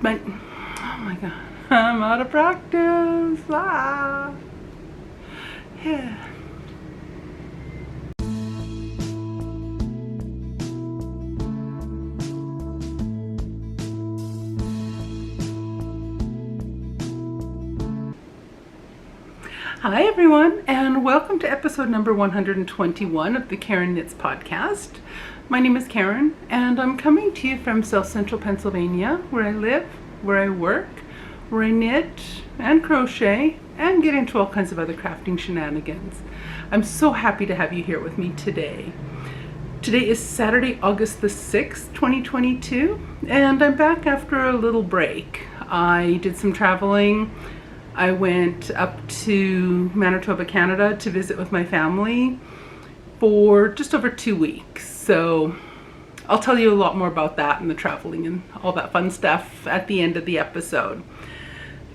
oh my god, I'm out of practice. Yeah. Hi everyone, and welcome to episode number 121 of the Karen Knits podcast. My name is Karen, and I'm coming to you from South Central Pennsylvania, where I live, where I work, where I knit and crochet and get into all kinds of other crafting shenanigans. I'm so happy to have you here with me today. Today is Saturday, August the 6th, 2022, and I'm back after a little break. I did some traveling. I went up to Manitoba, Canada to visit with my family for just over 2 weeks. So I'll tell you a lot more about that and the traveling and all that fun stuff at the end of the episode.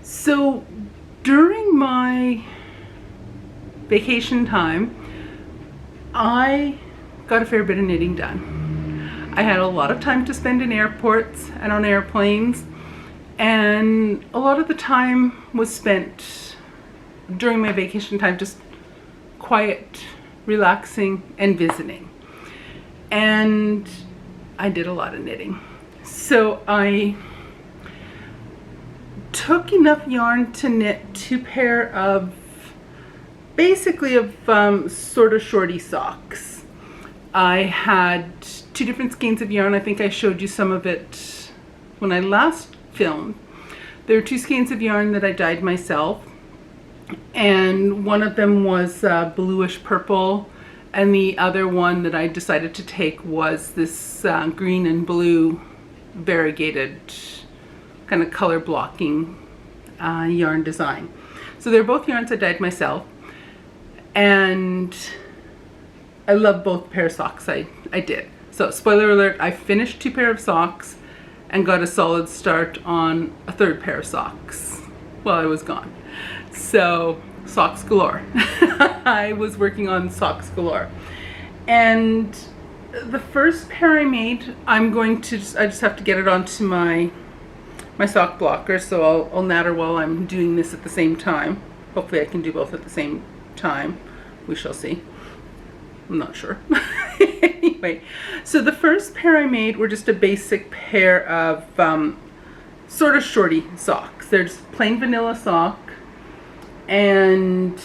So during my vacation time, I got a fair bit of knitting done. I had a lot of time to spend in airports and on airplanes. And a lot of the time was spent during my vacation time just quiet, relaxing, and visiting. And I did a lot of knitting. So I took enough yarn to knit 2 pair of, basically of sort of shorty socks. I had 2 different skeins of yarn. I think I showed you some of it when I last filmed. There are 2 skeins of yarn that I dyed myself, and one of them was bluish purple, and the other one that I decided to take was this green and blue variegated kind of color blocking yarn design. So they're both yarns I dyed myself, and I love both pair of socks I did. So spoiler alert, I finished 2 pair of socks and got a solid start on a 3rd pair of socks while I was gone. So socks galore. I was working on socks galore. And the first pair I made, I just have to get it onto my sock blocker, so I'll natter while I'm doing this at the same time. Hopefully I can do both at the same time. We shall see. I'm not sure. Anyway, so the first pair I made were just a basic pair of sort of shorty socks. They're just plain vanilla sock, and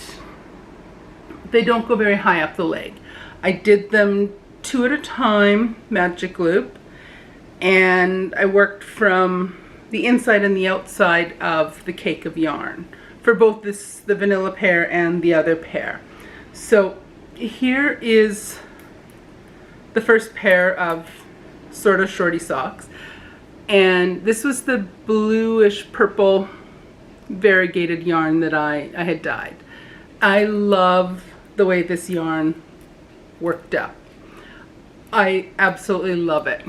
they don't go very high up the leg. I did them 2 at a time, magic loop, and I worked from the inside and the outside of the cake of yarn for both the vanilla pair and the other pair. So here is the first pair of sort of shorty socks, and this was the bluish purple variegated yarn that I had dyed. I love the way this yarn worked up. I absolutely love it.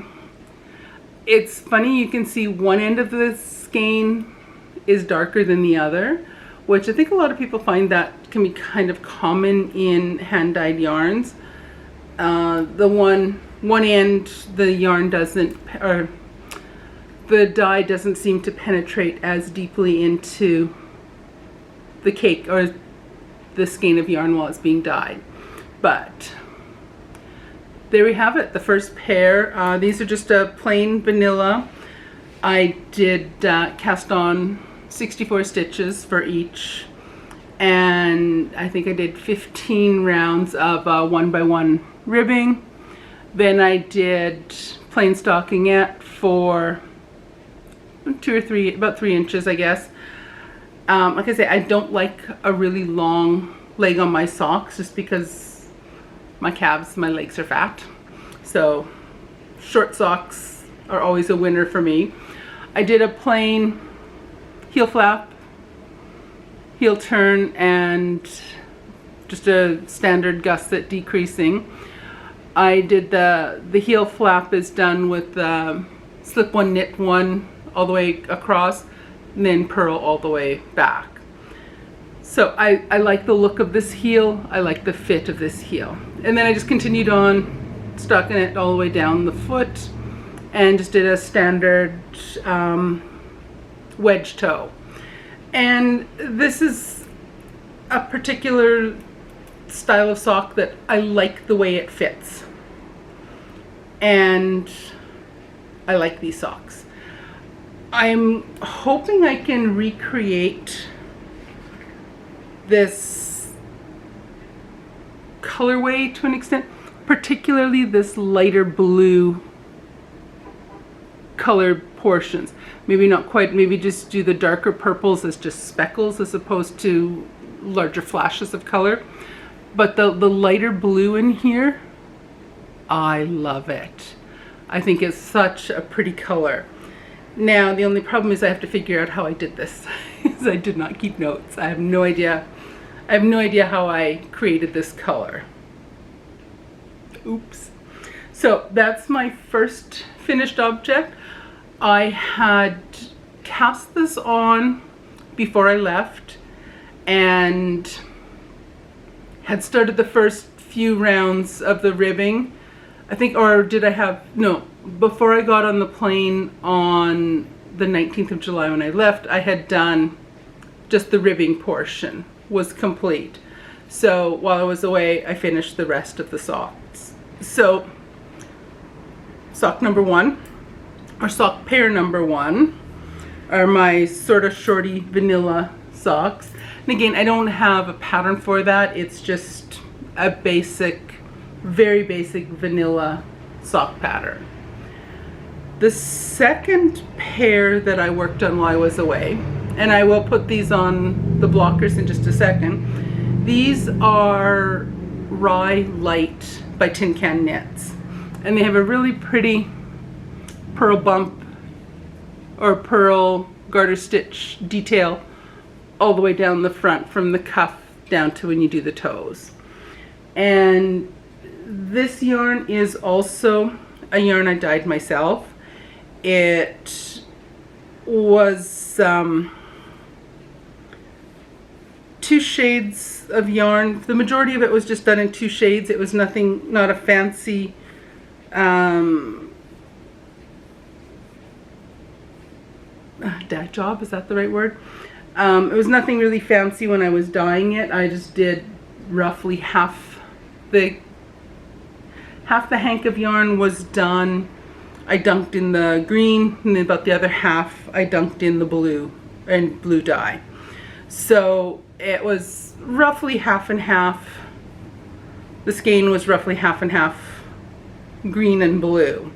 It's funny, you can see one end of the skein is darker than the other, which I think a lot of people find that can be kind of common in hand-dyed yarns. The one end, the yarn doesn't, or the dye doesn't seem to penetrate as deeply into the cake or the skein of yarn while it's being dyed. But there we have it, the first pair. These are just a plain vanilla. I did cast on 64 stitches for each, and I think I did 15 rounds of 1x1 ribbing. Then I did plain stockinette for 2 or 3, about 3 inches, I guess. Like I say, I don't like a really long leg on my socks just because my calves, my legs are fat. So short socks are always a winner for me. I did a plain heel flap, heel turn, and just a standard gusset decreasing. I did the heel flap is done with slip 1, knit 1 all the way across, and then purl all the way back. So I like the look of this heel. I like the fit of this heel. And then I just continued on stocking it all the way down the foot and just did a standard wedge toe. And this is a particular style of sock that I like the way it fits. And I like these socks. I'm hoping I can recreate this colorway to an extent, particularly this lighter blue colored portions. Maybe not quite, maybe just do the darker purples as just speckles as opposed to larger flashes of color. But the lighter blue in here, I love it. I think it's such a pretty color. Now, the only problem is I have to figure out how I did this, because I did not keep notes. I have no idea. I have no idea how I created this color. Oops. So that's my first finished object. I had cast this on before I left and had started the first few rounds of the ribbing. I think, or did I have, no, before I got on the plane on the 19th of July when I left, I had done just the ribbing portion was complete. So while I was away, I finished the rest of the socks. So sock number one, or sock pair number one, are my sort of shorty vanilla socks. And again, I don't have a pattern for that. It's just a basic, very basic vanilla sock pattern. The second pair that I worked on while I was away, and I will put these on the blockers in just a second. These are Rye Light by Tin Can Knits. And they have a really pretty pearl bump or pearl garter stitch detail all the way down the front from the cuff down to when you do the toes. And this yarn is also a yarn I dyed myself. It was 2 shades of yarn. The majority of it was just done in 2 shades. It was nothing, not a fancy dye job, is that the right word? It was nothing really fancy when I was dyeing it. I just did roughly half the hank of yarn was done. I dunked in the green, and then about the other half I dunked in the blue and blue dye. So it was roughly half and half. The skein was roughly half and half green and blue.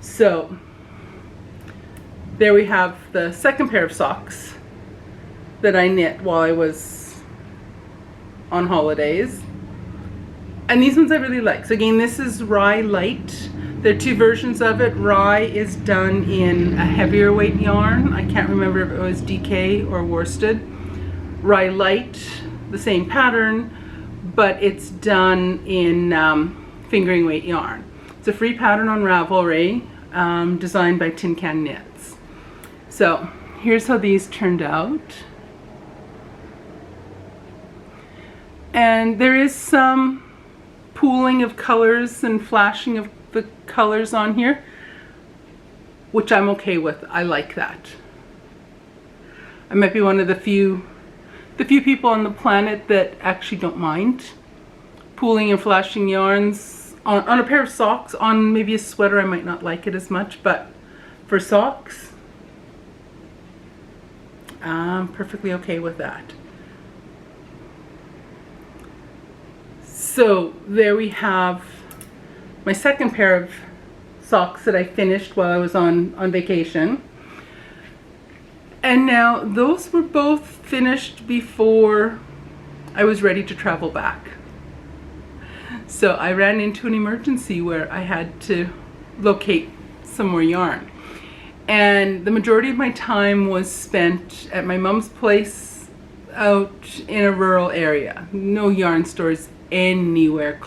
So there we have the second pair of socks that I knit while I was on holidays. And these ones I really like. So again, this is Rye Light. There are 2 versions of it. Rye is done in a heavier weight yarn. I can't remember if it was DK or worsted. Rye Light, the same pattern, but it's done in fingering weight yarn. It's a free pattern on Ravelry, designed by Tin Can Knits. So here's how these turned out. And there is some pooling of colors and flashing of the colors on here, which I'm okay with. I like that. I might be one of the few people on the planet that actually don't mind pooling and flashing yarns on a pair of socks. On maybe a sweater I might not like it as much, but for socks I'm perfectly okay with that. So there we have my second pair of socks that I finished while I was on vacation. And now those were both finished before I was ready to travel back. So I ran into an emergency where I had to locate some more yarn. And the majority of my time was spent at my mom's place out in a rural area. No yarn stores anywhere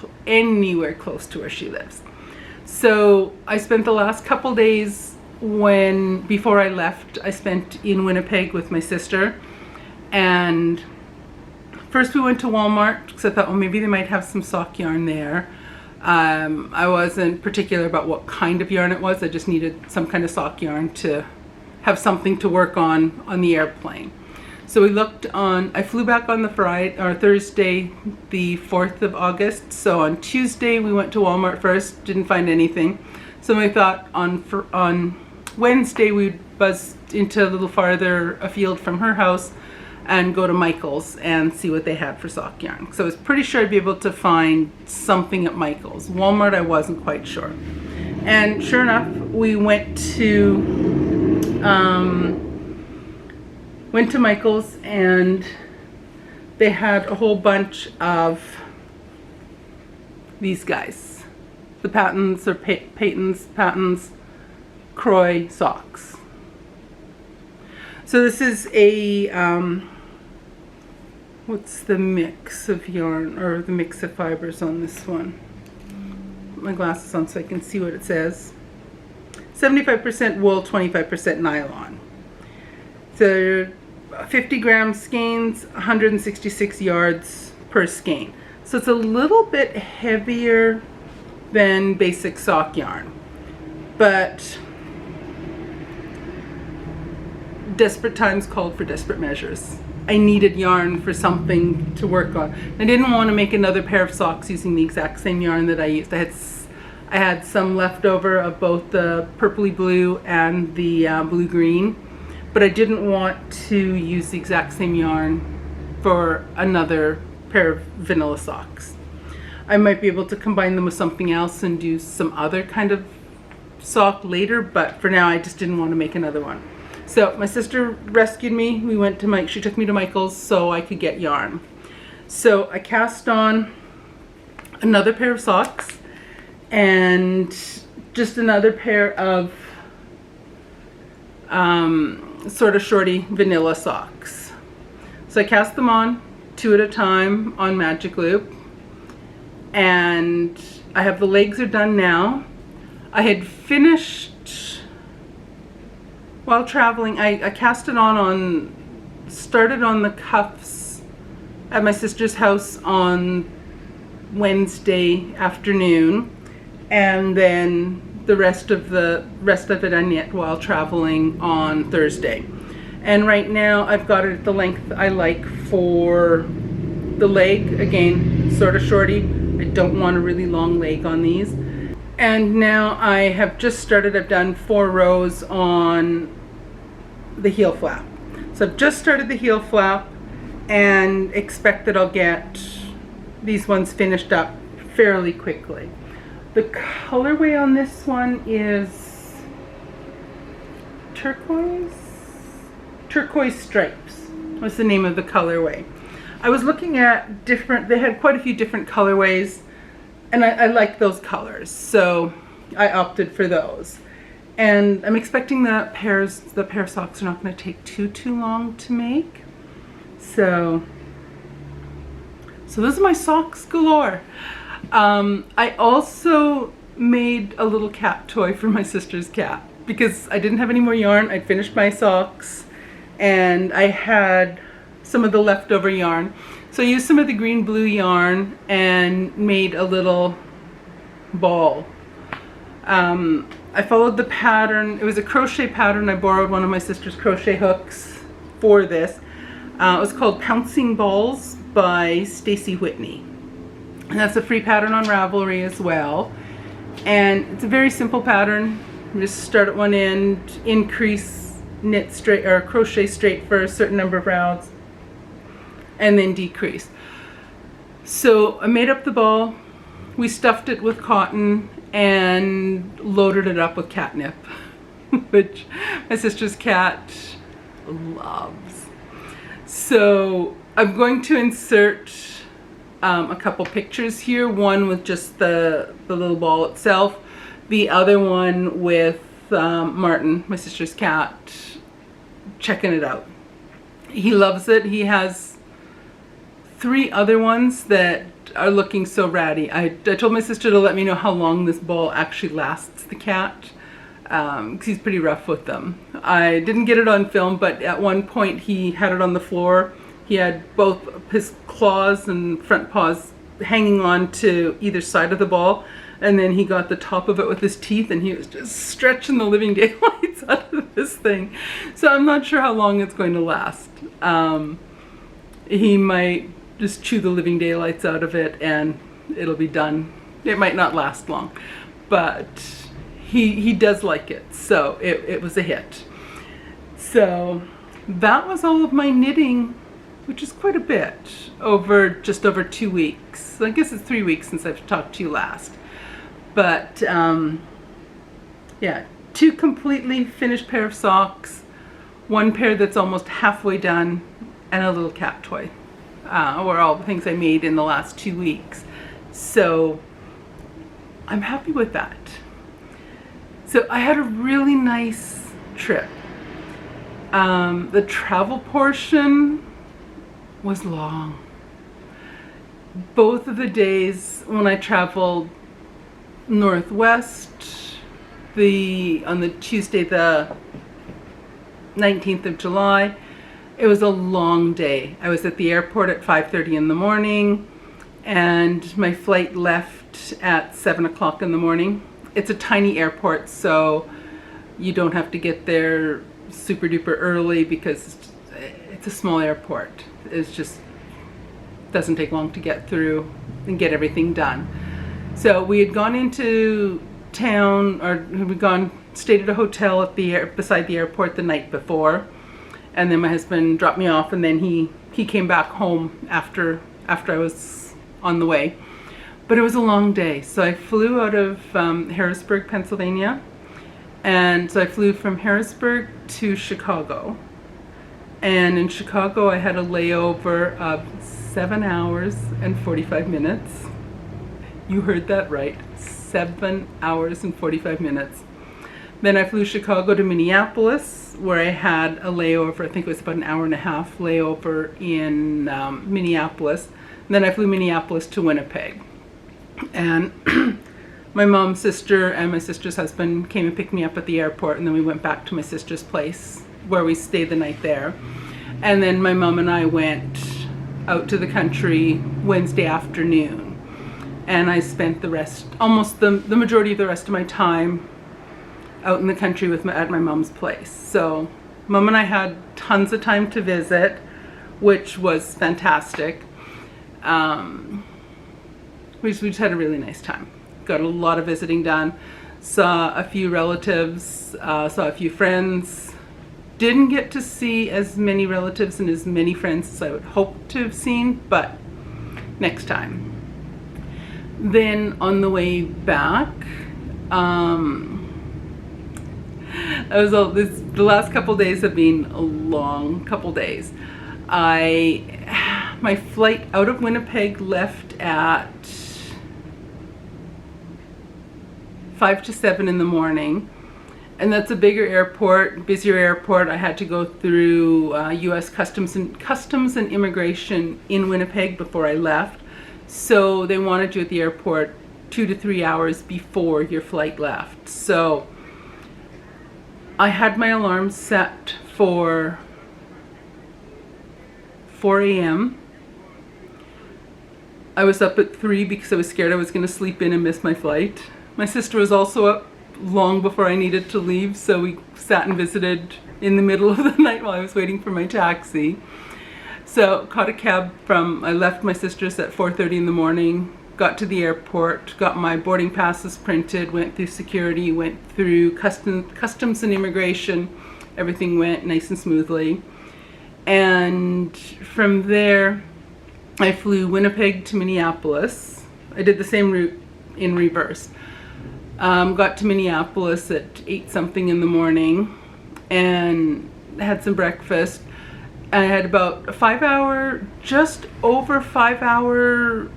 close to where she lives. So I spent the last couple days before I left, I spent in Winnipeg with my sister. And first we went to Walmart because I thought, well, maybe they might have some sock yarn there. I wasn't particular about what kind of yarn it was. I just needed some kind of sock yarn to have something to work on the airplane. So we looked on, I flew back on the Thursday, the 4th of August. So on Tuesday we went to Walmart first, didn't find anything. So we thought on Wednesday we'd buzz into a little farther afield from her house and go to Michael's and see what they had for sock yarn. So I was pretty sure I'd be able to find something at Michael's. Walmart I wasn't quite sure. And sure enough, we went to Michael's, and they had a whole bunch of these guys. The Patons or Patons, KROY socks. So this is a, what's the mix of yarn, or the mix of fibers on this one? Put my glasses on so I can see what it says. 75% wool, 25% nylon. So 50 gram skeins, 166 yards per skein. So it's a little bit heavier than basic sock yarn, but desperate times called for desperate measures. I needed yarn for something to work on. I didn't want to make another pair of socks using the exact same yarn that I used. I had some leftover of both the purpley blue and the blue green, but I didn't want to use the exact same yarn for another pair of vanilla socks. I might be able to combine them with something else and do some other kind of sock later, but for now I just didn't want to make another one. So my sister rescued me. We went to she took me to Michael's so I could get yarn. So I cast on another pair of socks and just another pair of sort of shorty vanilla socks. So I cast them on 2 at a time on magic loop, and I have the legs are done now. I had finished while traveling. I cast it on started on the cuffs at my sister's house on Wednesday afternoon, and then the rest of it I knit while traveling on Thursday. And right now I've got it at the length I like for the leg. Again, sort of shorty. I don't want a really long leg on these. And now I have just started, I've done 4 rows on the heel flap. So I've just started the heel flap and expect that I'll get these ones finished up fairly quickly. The colorway on this one is turquoise stripes was the name of the colorway. I was looking at they had quite a few different colorways, and I like those colors, so I opted for those. And I'm expecting the pair of socks are not going to take too long to make. So those are my socks galore. I also made a little cat toy for my sister's cat because I didn't have any more yarn. I'd finished my socks and I had some of the leftover yarn. So I used some of the green blue yarn and made a little ball. I followed the pattern. It was a crochet pattern. I borrowed one of my sister's crochet hooks for this. It was called Pouncing Balls by Stacy Whitney. And that's a free pattern on Ravelry as well. And it's a very simple pattern. You just start at one end, increase, knit straight or crochet straight for a certain number of rounds, and then decrease. So I made up the ball. We stuffed it with cotton and loaded it up with catnip, which my sister's cat loves. So I'm going to insert a couple pictures here, one with just the little ball itself, the other one with Martin, my sister's cat, checking it out. He loves it. He has 3 other ones that are looking so ratty. I told my sister to let me know how long this ball actually lasts the cat, because he's pretty rough with them. I didn't get it on film, but at one point he had it on the floor. He had both his claws and front paws hanging on to either side of the ball, And then he got the top of it with his teeth and he was just stretching the living daylights out of this thing. So I'm not sure how long it's going to last. He might just chew the living daylights out of it and it'll be done. It might not last long, but he does like it. So it was a hit. So that was all of my knitting, which is quite a bit, just over 2 weeks. I guess it's 3 weeks since I've talked to you last. But yeah, 2 completely finished pair of socks, 1 pair that's almost halfway done, and a little cat toy. Were all the things I made in the last 2 weeks. So I'm happy with that. So I had a really nice trip. The travel portion was long. Both of the days when I traveled northwest, on the Tuesday the 19th of July, it was a long day. I was at the airport at 5:30 in the morning and my flight left at 7 o'clock in the morning. It's a tiny airport, so you don't have to get there super duper early because it's a small airport. It's just doesn't take long to get through and get everything done. So we had gone into town, or stayed at a hotel at beside the airport the night before, and then my husband dropped me off, and then he came back home after I was on the way. But it was a long day, so I flew out of Harrisburg, Pennsylvania, and so I flew from Harrisburg to Chicago. And in Chicago, I had a layover of 7 hours and 45 minutes. You heard that right, 7 hours and 45 minutes. Then I flew Chicago to Minneapolis, where I had a layover, I think it was about an hour and a half layover in Minneapolis. And then I flew Minneapolis to Winnipeg. And my mom's sister and my sister's husband came and picked me up at the airport, and then we went back to my sister's place where we stayed the night there. And then my mom and I went out to the country Wednesday afternoon, and I spent almost the majority of the rest of my time out in the country at my mom's place. So Mom and I had tons of time to visit, which was fantastic. We just had a really nice time. Got a lot of visiting done. Saw a few relatives, saw a few friends. Didn't get to see as many relatives and as many friends as I would hope to have seen, but next time. Then on the way back, the last couple days have been a long couple days. My flight out of Winnipeg left at 5 to 7 in the morning, and that's a bigger airport, busier airport. I had to go through U.S. Customs and Immigration in Winnipeg before I left. So they wanted you at the airport 2 to 3 hours before your flight left. So I had my alarm set for 4 a.m. I was up at 3 because I was scared I was going to sleep in and miss my flight. My sister was also up long before I needed to leave, so we sat and visited in the middle of the night while I was waiting for my taxi. So caught a cab I left my sister's at 4:30 in the morning, got to the airport, got my boarding passes printed, went through security, went through customs and immigration. Everything went nice and smoothly. And from there, I flew Winnipeg to Minneapolis. I did the same route in reverse. Got to Minneapolis at 8 something in the morning and had some breakfast. I had about a just over 5 hour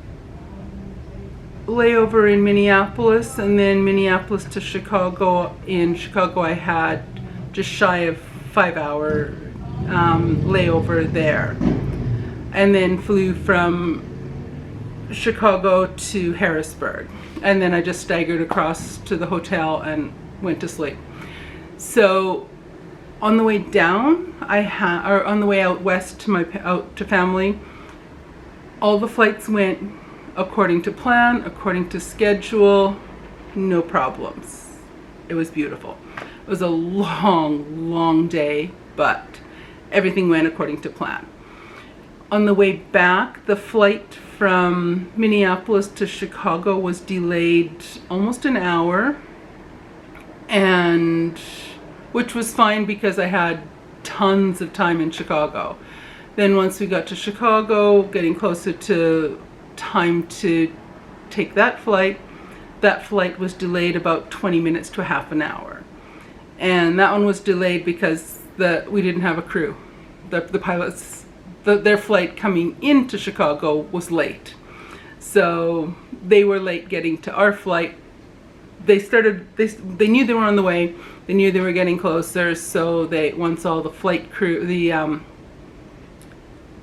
layover in Minneapolis, and then Minneapolis to Chicago. In Chicago, I had just shy of 5 hour layover there, and then flew from Chicago to Harrisburg, and then I just staggered across to the hotel and went to sleep. So on the way down, or on the way out west to family, all the flights went according to plan, according to schedule. no problems. It was beautiful. It was a long, long day, but everything went according to plan. On the way back, the flight from Minneapolis to Chicago was delayed almost an hour, and which was fine because I had tons of time in Chicago. Then once we got to Chicago, getting closer to time to take that flight was delayed about 20 minutes to a half an hour. And that one was delayed because we didn't have a crew. The pilots, their flight coming into Chicago was late. So they were late getting to our flight. They knew they were on the way. They knew they were getting closer. So once all the flight crew,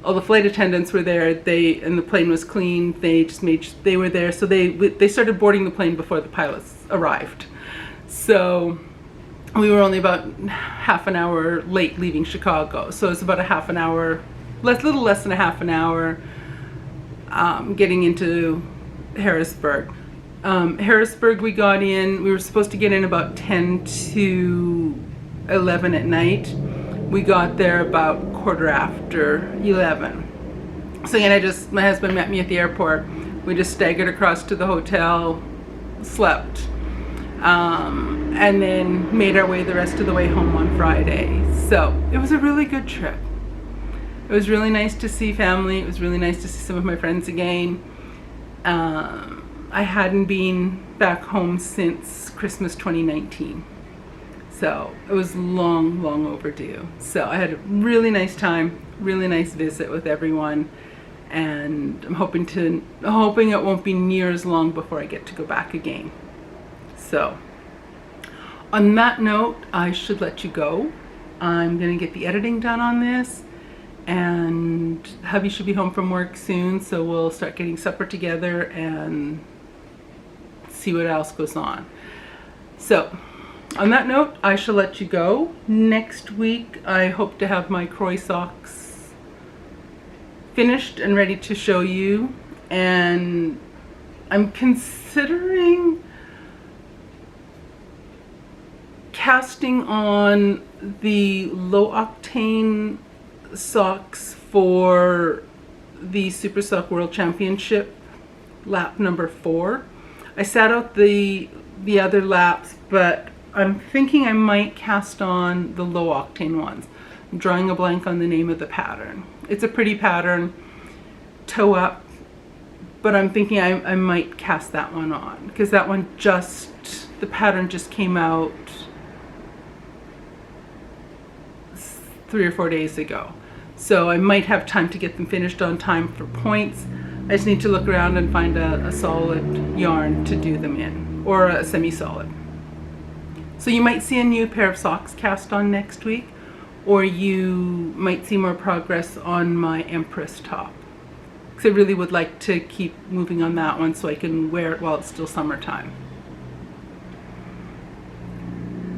all the flight attendants were there, and the plane was clean, they just they were there. So they started boarding the plane before the pilots arrived. So we were only about half an hour late leaving Chicago. So it's about a half an hour, little less than a half an hour getting into Harrisburg. Harrisburg, we got in, we were supposed to get in about 10 to 11 at night. We got there about 11:15. So again, my husband met me at the airport. We just staggered across to the hotel, slept, and then made our way the rest of the way home on Friday. So it was a really good trip. It was really nice to see family. It was really nice to see some of my friends again. I hadn't been back home since Christmas 2019. So it was long, long overdue. So I had a really nice time, really nice visit with everyone. And I'm hoping it won't be near as long before I get to go back again. So on that note, I should let you go. I'm gonna get the editing done on this, and hubby should be home from work soon, so we'll start getting supper together and see what else goes on. So on that note, I shall let you go. Next week, I hope to have my KROY socks finished and ready to show you. And I'm considering casting on the low octane socks for the Super Sock World Championship lap number 4. I sat out the other laps, but I'm thinking I might cast on the low octane ones. I'm drawing a blank on the name of the pattern. It's a pretty pattern, toe up, but I'm thinking I might cast that one on because that one the pattern just came out 3 or 4 days ago. So I might have time to get them finished on time for points. I just need to look around and find a solid yarn to do them in, or a semi-solid. So you might see a new pair of socks cast on next week, or you might see more progress on my Empress top. Because I really would like to keep moving on that one so I can wear it while it's still summertime.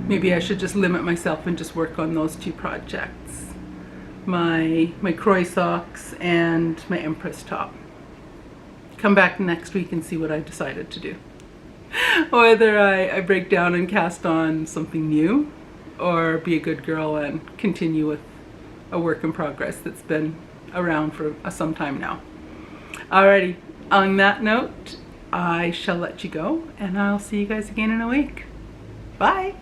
Maybe I should just limit myself and just work on those 2 projects. My KROY socks and my Empress top. Come back next week and see what I decided to do. Whether I break down and cast on something new, or be a good girl and continue with a work in progress that's been around for some time now. Alrighty, on that note, I shall let you go, and I'll see you guys again in a week. Bye!